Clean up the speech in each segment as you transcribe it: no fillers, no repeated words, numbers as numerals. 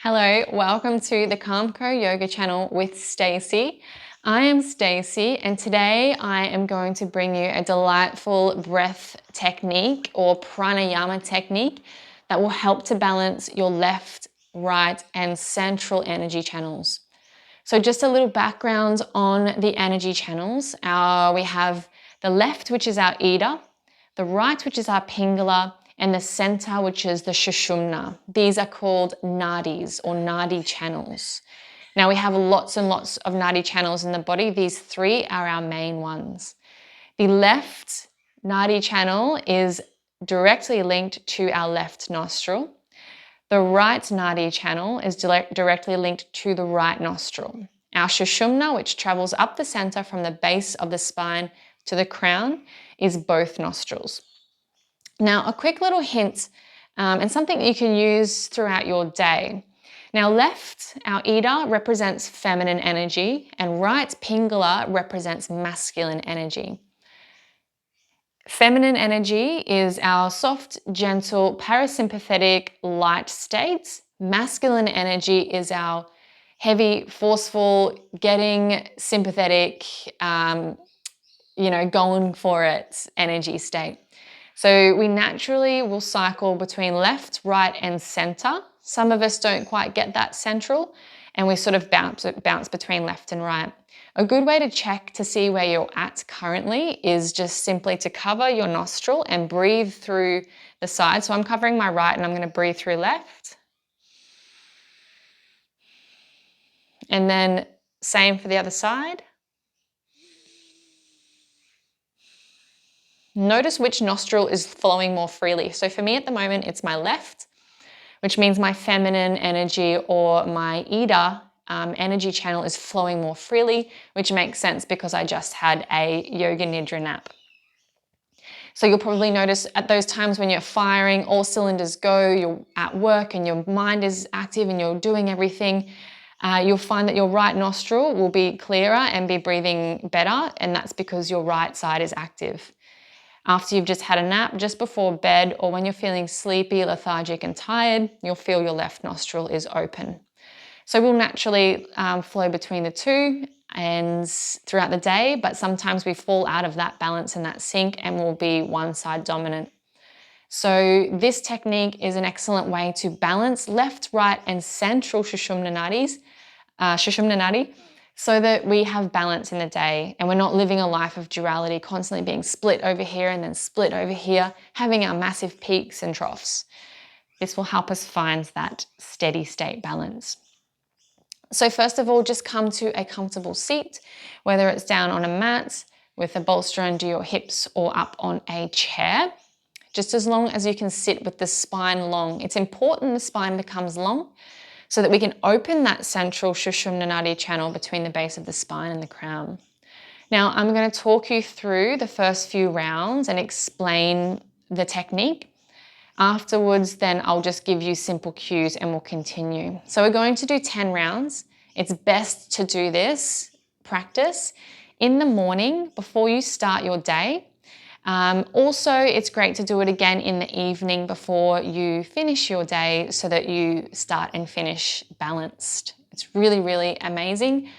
Hello, welcome to the Calm Co Yoga channel with Stacey. I am Stacey and today I am going to bring you a delightful breath technique or pranayama technique that will help to balance your left, right and central energy channels. So just a little background on the energy channels. We have the left, which is our Ida, the right, which is our Pingla, and the center, which is the Sushumna. These are called nadis or nadi channels. Now we have lots and lots of nadi channels in the body. These three are our main ones. The left nadi channel is directly linked to our left nostril. The right nadi channel is directly linked to the right nostril. Our Sushumna, which travels up the center from the base of the spine to the crown, is both nostrils. Now, a quick little hint and something that you can use throughout your day. Now, left, our Ida, represents feminine energy, and right, Pingala, represents masculine energy. Feminine energy is our soft, gentle, parasympathetic, light state. Masculine energy is our heavy, forceful, getting sympathetic, going for it energy state. So we naturally will cycle between left, right, and center. Some of us don't quite get that central, and we sort of bounce between left and right. A good way to check to see where you're at currently is just simply to cover your nostril and breathe through the side. So I'm covering my right and I'm going to breathe through left. And then same for the other side. Notice which nostril is flowing more freely. So for me at the moment, it's my left, which means my feminine energy or my Ida energy channel is flowing more freely, which makes sense because I just had a yoga nidra nap. So you'll probably notice at those times when you're firing, all cylinders go, you're at work and your mind is active and you're doing everything, you'll find that your right nostril will be clearer and be breathing better, and that's because your right side is active. After you've just had a nap, just before bed, or when you're feeling sleepy, lethargic and tired, you'll feel your left nostril is open. So we'll naturally flow between the two and throughout the day, but sometimes we fall out of that balance and that sync and will be one side dominant. So this technique is an excellent way to balance left, right, and central Sushumna Nadi, so that we have balance in the day and we're not living a life of duality, constantly being split over here and then split over here, having our massive peaks and troughs. This will help us find that steady state balance. So first of all, just come to a comfortable seat, whether it's down on a mat with a bolster under your hips or up on a chair, just as long as you can sit with the spine long. It's important the spine becomes long so that we can open that central Sushumna Nadi channel between the base of the spine and the crown. Now, I'm going to talk you through the first few rounds and explain the technique. Afterwards, then I'll just give you simple cues and we'll continue. So we're going to do 10 rounds. It's best to do this practice in the morning before you start your day. Also, it's great to do it again in the evening before you finish your day so that you start and finish balanced. It's really, really amazing.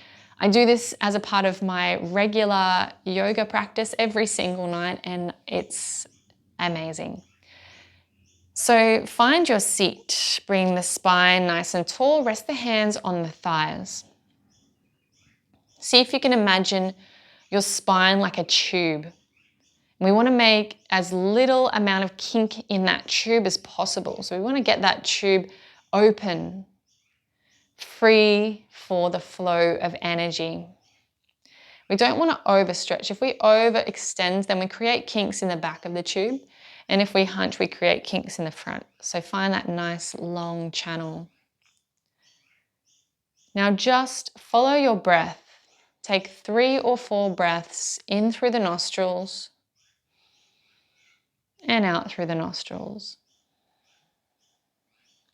I do this as a part of my regular yoga practice every single night and it's amazing. So find your seat, bring the spine nice and tall, rest the hands on the thighs. See if you can imagine your spine like a tube. We want to make as little amount of kink in that tube as possible. So we want to get that tube open, free for the flow of energy. We don't want to overstretch. If we overextend, then we create kinks in the back of the tube. And if we hunch, we create kinks in the front. So find that nice long channel. Now just follow your breath. Take 3 or 4 breaths in through the nostrils and out through the nostrils.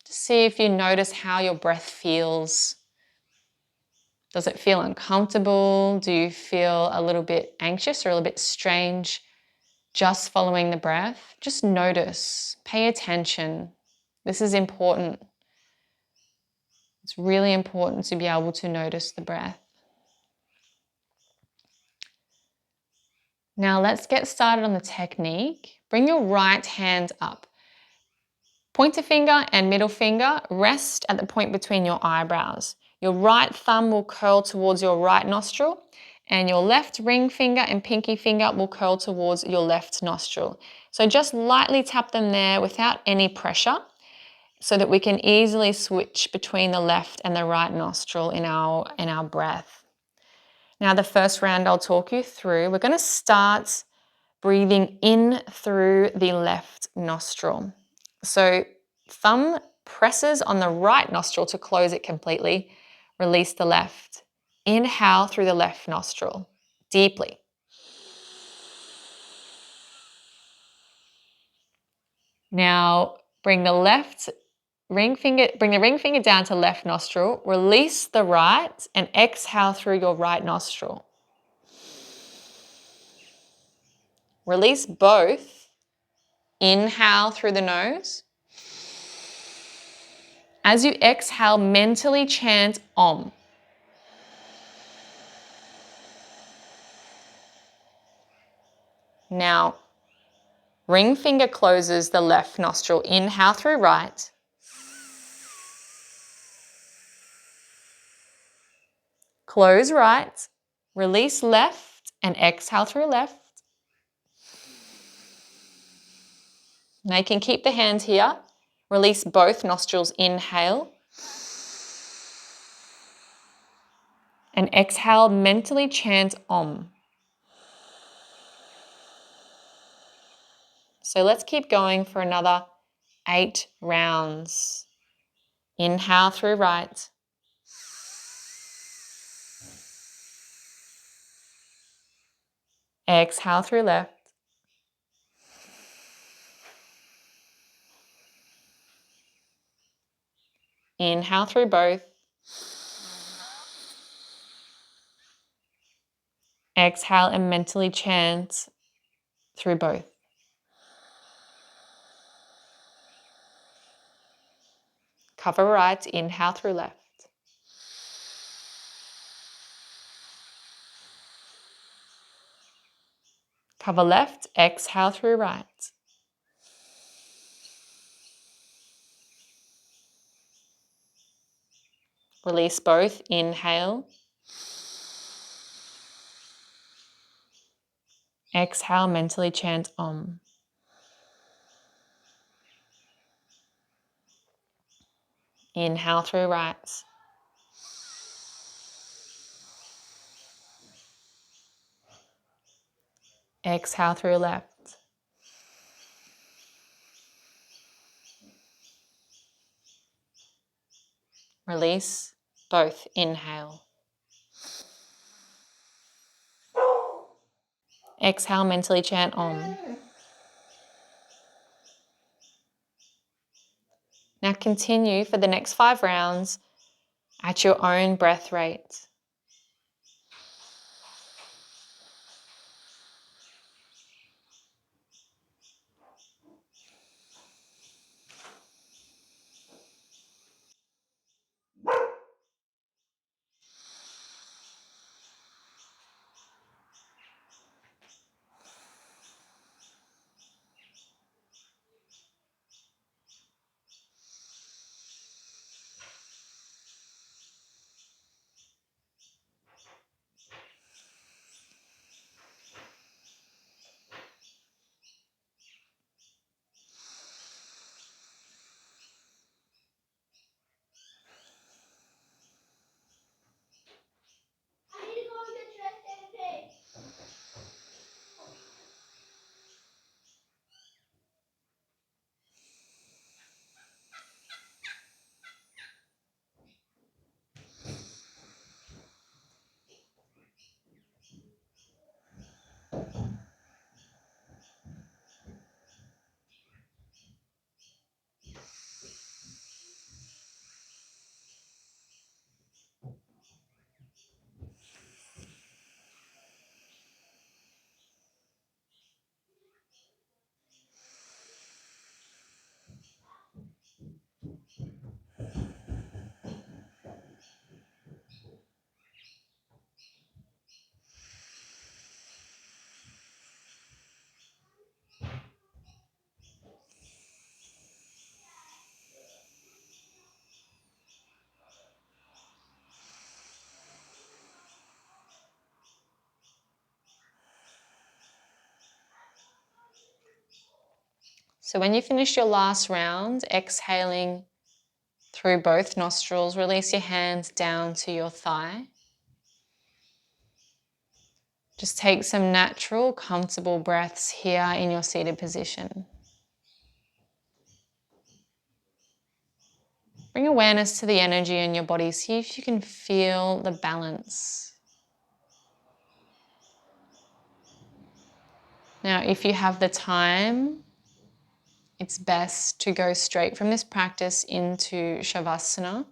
Just see if you notice how your breath feels. Does it feel uncomfortable? Do you feel a little bit anxious or a little bit strange just following the breath? Just notice, pay attention. This is important. It's really important to be able to notice the breath. Now let's get started on the technique. Bring your right hand up. Pointer finger and middle finger rest at the point between your eyebrows. Your right thumb will curl towards your right nostril, and your left ring finger and pinky finger will curl towards your left nostril. So just lightly tap them there without any pressure so that we can easily switch between the left and the right nostril in our breath. Now the first round I'll talk you through, we're going to start breathing in through the left nostril. So thumb presses on the right nostril to close it completely. Release the left. Inhale through the left nostril, deeply. Now bring the ring finger down to left nostril, release the right and exhale through your right nostril. Release both. Inhale through the nose. As you exhale, mentally chant Om. Now, ring finger closes the left nostril. Inhale through right. Close right. Release left and exhale through left. Now you can keep the hand here. Release both nostrils. Inhale. And exhale, mentally chant Om. So let's keep going for another 8 rounds. Inhale through right. Exhale through left. Inhale through both. Exhale and mentally chant through both. Cover right, inhale through left. Cover left, exhale through right. Release both, inhale. Exhale, mentally chant Om. Inhale through right. Exhale through left. Release both, inhale. Exhale, mentally chant Om. Now continue for the next 5 rounds at your own breath rate. So when you finish your last round, exhaling through both nostrils, release your hands down to your thigh. Just take some natural, comfortable breaths here in your seated position. Bring awareness to the energy in your body. See if you can feel the balance. Now, if you have the time, it's best to go straight from this practice into Shavasana.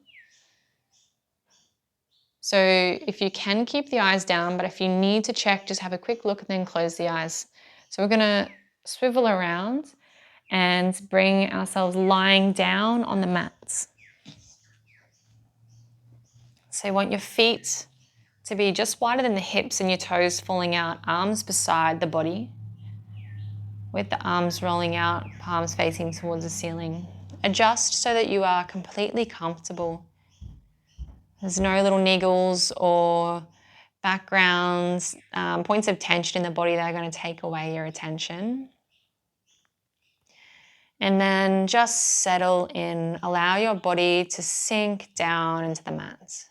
So if you can, keep the eyes down, but if you need to check, just have a quick look and then close the eyes. So we're going to swivel around and bring ourselves lying down on the mats. So you want your feet to be just wider than the hips and your toes falling out, arms beside the body, with the arms rolling out, palms facing towards the ceiling. Adjust so that you are completely comfortable. There's no little niggles or backgrounds, points of tension in the body that are going to take away your attention. And then just settle in. Allow your body to sink down into the mat.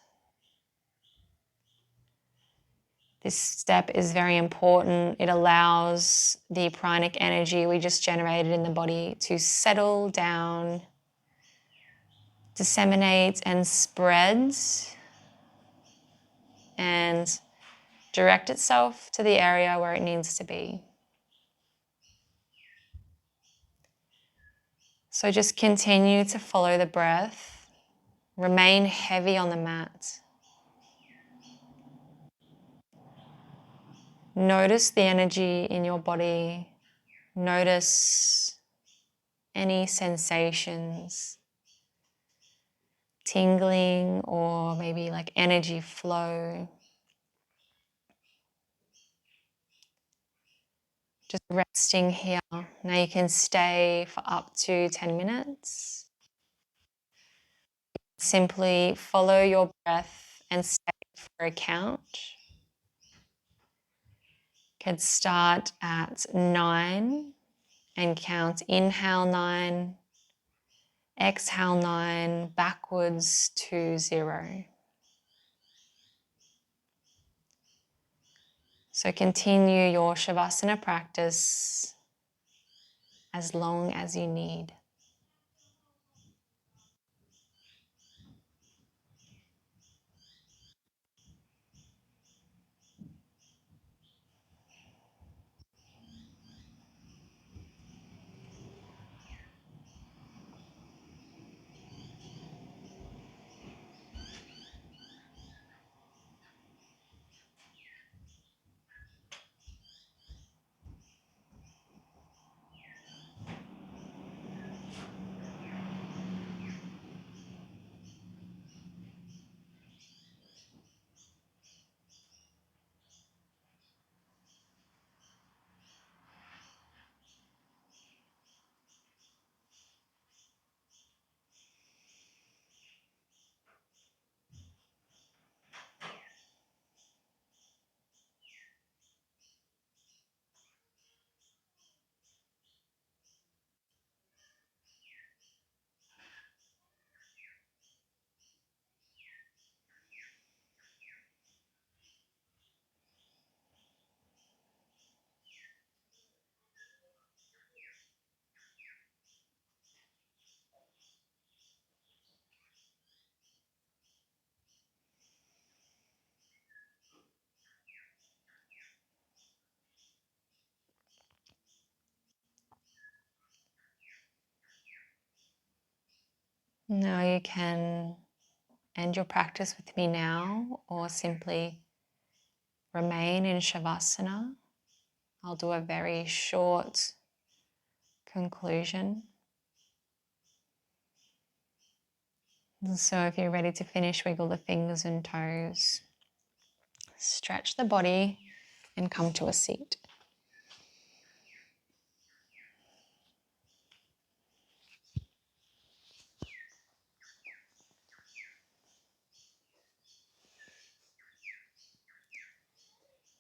This step is very important. It allows the pranic energy we just generated in the body to settle down, disseminate and spread, and direct itself to the area where it needs to be. So just continue to follow the breath. Remain heavy on the mat. Notice the energy in your body. Notice any sensations, tingling or maybe like energy flow. Just resting here. Now you can stay for up to 10 minutes. Simply follow your breath and stay for a count. Could start at 9 and count inhale 9, exhale 9, backwards to 0. So continue your Shavasana practice as long as you need. Now you can end your practice with me now, or simply remain in Shavasana. I'll do a very short conclusion. And so if you're ready to finish, wiggle the fingers and toes. Stretch the body and come to a seat.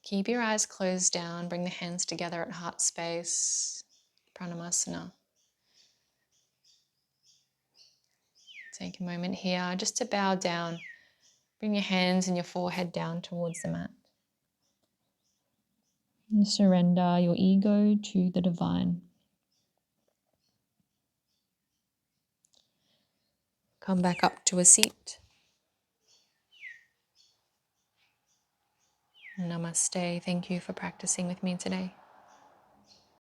Keep your eyes closed down. Bring the hands together at heart space. Pranayama. Take a moment here just to bow down. Bring your hands and your forehead down towards the mat. And surrender your ego to the divine. Come back up to a seat. Namaste. Thank you for practicing with me today.